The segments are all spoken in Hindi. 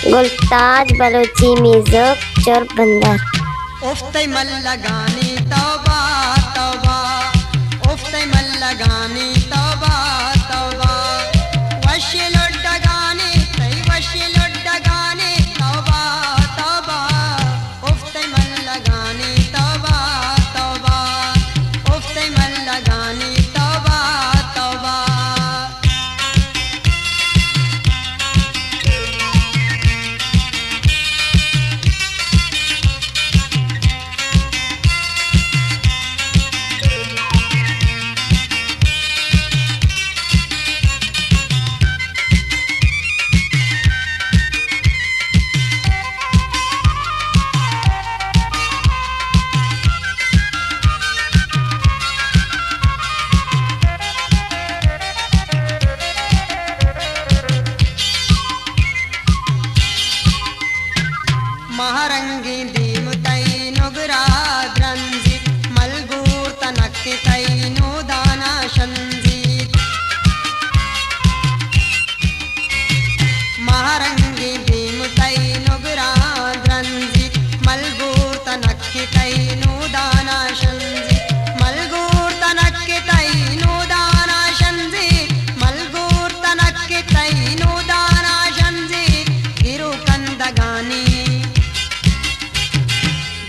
गुलताज बलोची म्यूजिक चोरबंदर। उफ्ते मल लगानी तौबा तौबा, उफ्ते मल लगानी तौबा तौबा, वशी लुड्डगानी तई वशी लुड्डगानी तौबा तौबा, उफ्ते मल लगानी तौबा तौबा, उफ्ते मल लगानी तौबा तौबा। महारंगी दीम तई नुगरा द्रंजी, मलगूर तनक तई नूदाना शंजी। महारंगी दीम तई नुगरा द्रंजी, मलगूर तनक तई नूदाना शंजी, मलगूर तनक तई नूदाना शंजी, मलगूर तनक तई नूदाना शंजी। गिरु कंदगानी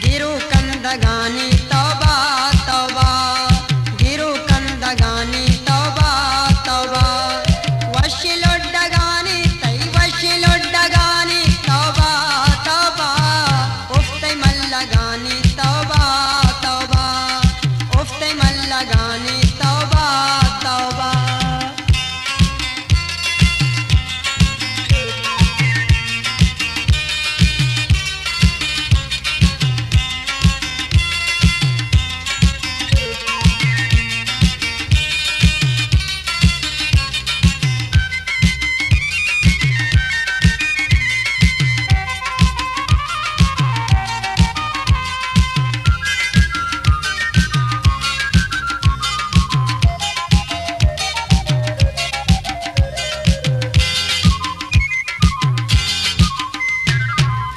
गिरु कंदगानी तौबा तौबा, गिरु कंदगानी तौबा तौबा, वशी लुड्डगानी तई वशी लुड्डगानी तौबा तौबा, उफ्ते मल लगानी तौबा तौबा, उफ्ते मल लगानी तौबा तौबा।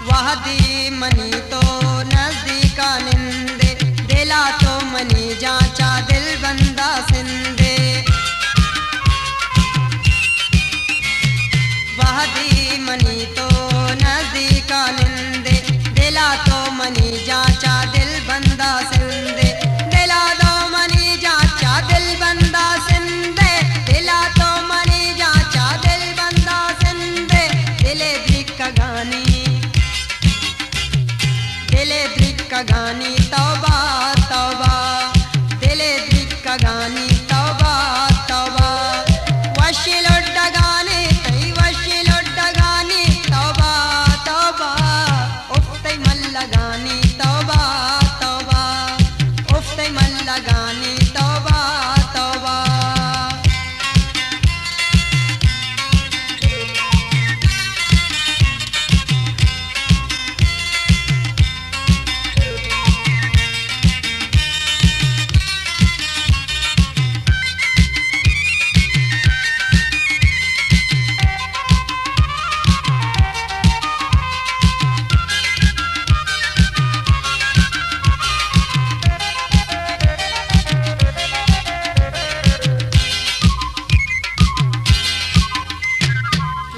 वहदी मनी तो नजदीका निंदे, दिला तो मनी जांचा दिल बंदा सिंदे। वहदी मनी तो नजदीका निंदे, दिला तो मनी जांचा दिल बंदा सिंदे, दिला दो मनी जांचा दिल बंदा सिंदे, दिला तो मनी जांचा दिल बंदा सिंदे। दिले दिक्क गानी दिले दिक्क गानी तौबा तौबा, दिले दिक्क गानी तौबा तौबा, वशी लुड्डगानी तई वशी लुड्डगानी तौबा तौबा, उफ्ते मल लगानी तौबा तौबा, उफ्ते मल लगानी तौबा तौबा।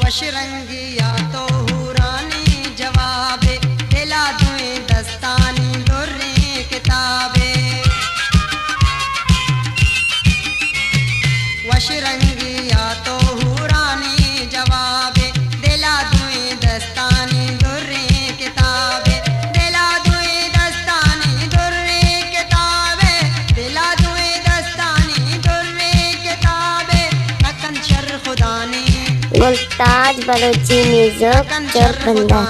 वशरंगिया तो हुरानी जवाबे, दिला दुए दस्तानी दुर्रे किताबे। वशरंगिया तो हुरानी जवाबे, दिला दुए दस्तानी दुर्रे किताबे, दिला दुए दस्तानी दुर्रे किताबे, दिला दुए दस्तानी दुर्रे किताबे। नकन शर खुदानी गुलताज बलोची म्यूजिक चोरबंदर।